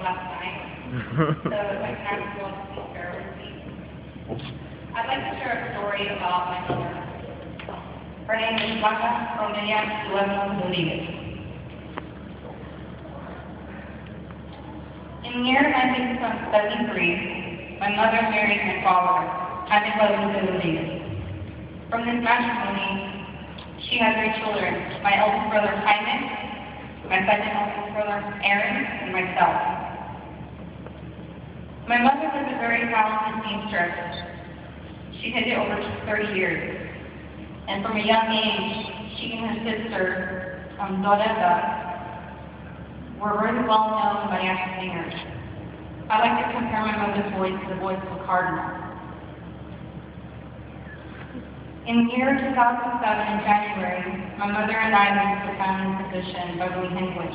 last night, so if I can ask you all to please bear with me. I'd like to share a story about my mother. Her name is Blanca Romelia Luego Rodriguez. In the year 1973, my mother married my father, Jaime Luego Rodriguez. From this matrimony, she had 3 children, my eldest brother Jaime, my second oldest brother Aaron, and myself. My mother was a very talented seamstress. She had it over 30 years. And from a young age, she and her sister, Doretta, were very well known mariachi singers. I like to compare my mother's voice to the voice of a cardinal. In the year 2007, in January, my mother and I moved to a family physician, Beverly Hingwood,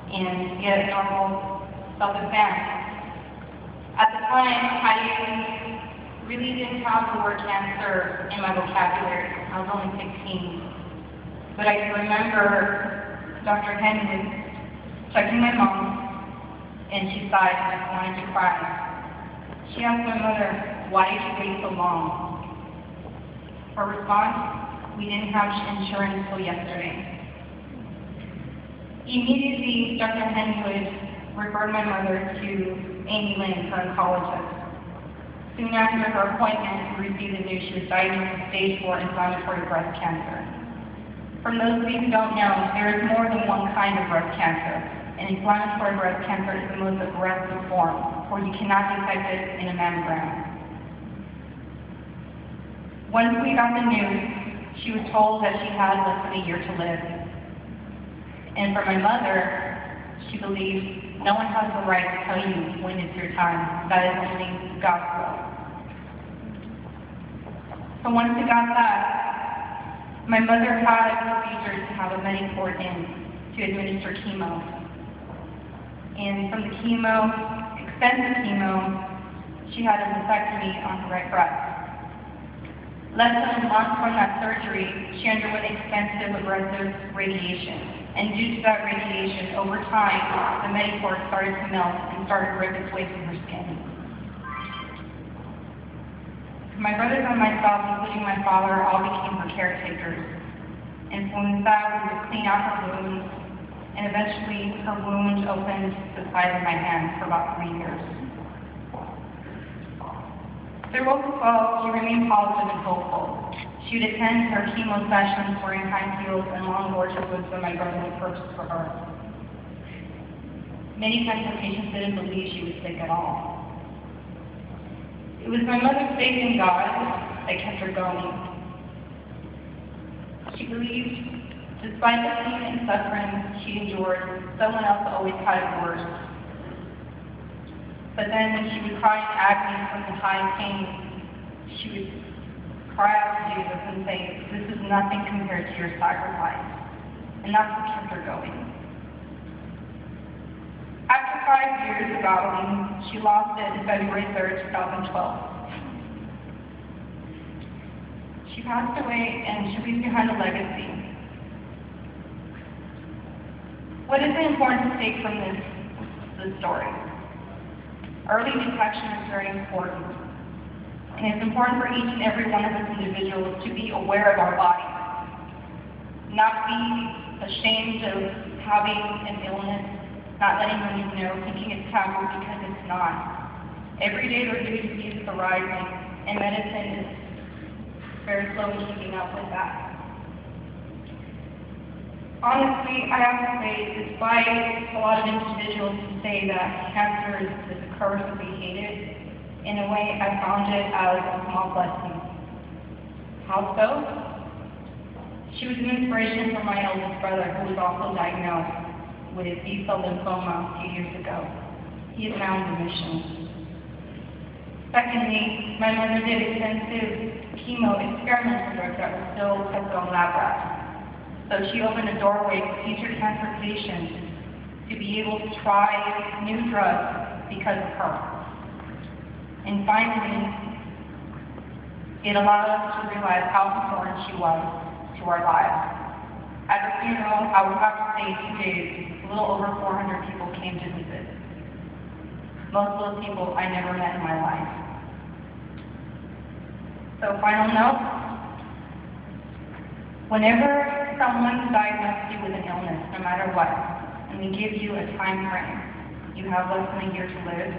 and get a normal self-exam. At the time, I really didn't have the word cancer in my vocabulary. I was only 16. But I can remember Dr. Henwood checking my mom, and she sighed and I wanted to cry. She asked my mother, "Why did you wait so long?" Her response, "We didn't have insurance till yesterday." Immediately, Dr. Henwood referred my mother to Amy Lynn, her oncologist. Soon after her appointment, we received the news she was diagnosed with stage 4 inflammatory breast cancer. For those of you who don't know, there is more than one kind of breast cancer, and inflammatory breast cancer is the most aggressive form, where you cannot detect it in a mammogram. Once we got the news, she was told that she had less than a year to live. And for my mother, she believes no one has the right to tell you when it's your time. That is only God's will. So once we got that, my mother had procedures to have a Mediport in to administer chemo. And from the chemo, extensive chemo, she had a mastectomy on her right breast. Less than a month from that surgery, she underwent extensive aggressive radiation. And due to that radiation, over time, the Mediport started to melt and started to rip its way through her skin. My brothers and myself, including my father, all became her caretakers. And from that, we would clean out her wounds, and eventually her wound opened to the side of my hand for about 3 years. Through all this all, she remained positive and hopeful. She would attend her chemo sessions wearing high heels and long gorgeous boots that my brother would purchase for her. Many times her patients didn't believe she was sick at all. It was my mother's faith in God that kept her going. She believed, despite the pain and suffering she endured, someone else always had it worse. But then when she would cry in agony from the high pain, she would cry out to Jesus and say, "This is nothing compared to your sacrifice." And that's what kept her going. After 5 years of battling, she lost it on February 3rd, 2012. She passed away and she leaves behind a legacy. What is important to take from this story? Early detection is very important. And it's important for each and every one of us individuals to be aware of our bodies. Not be ashamed of having an illness, not letting women know, thinking it's taboo because it's not. Every day their new diseases are rising, and medicine is very slowly keeping up with that. Honestly, I have to say, despite a lot of individuals who say that cancer is a curse and we hate it, in a way I found it as a small blessing. How so? She was an inspiration for my eldest brother, who was also diagnosed with B-cell lymphoma a few years ago. He is now in remission. Secondly, my mother did extensive chemo experimental drugs that were still kept on lab rats. So she opened a doorway for future cancer patients to be able to try new drugs because of her. And finally, it allowed us to realize how important she was to our lives. At the funeral, I will have to say 2 days, a little over 400 people came to visit. Most of those people I never met in my life. So final note, whenever someone diagnoses you with an illness, no matter what, and they give you a time frame, you have less than a year to live,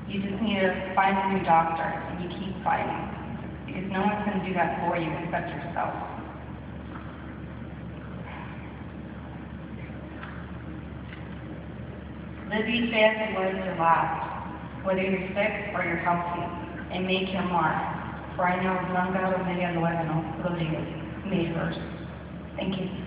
you just need to find a new doctor and you keep fighting. Because no one's going to do that for you except yourself. Live each day as it was your last, whether you're sick or you're healthy, and make your mark. For I know Blanca Romelia Luevano, Rodriguez, May 1st. Thank you.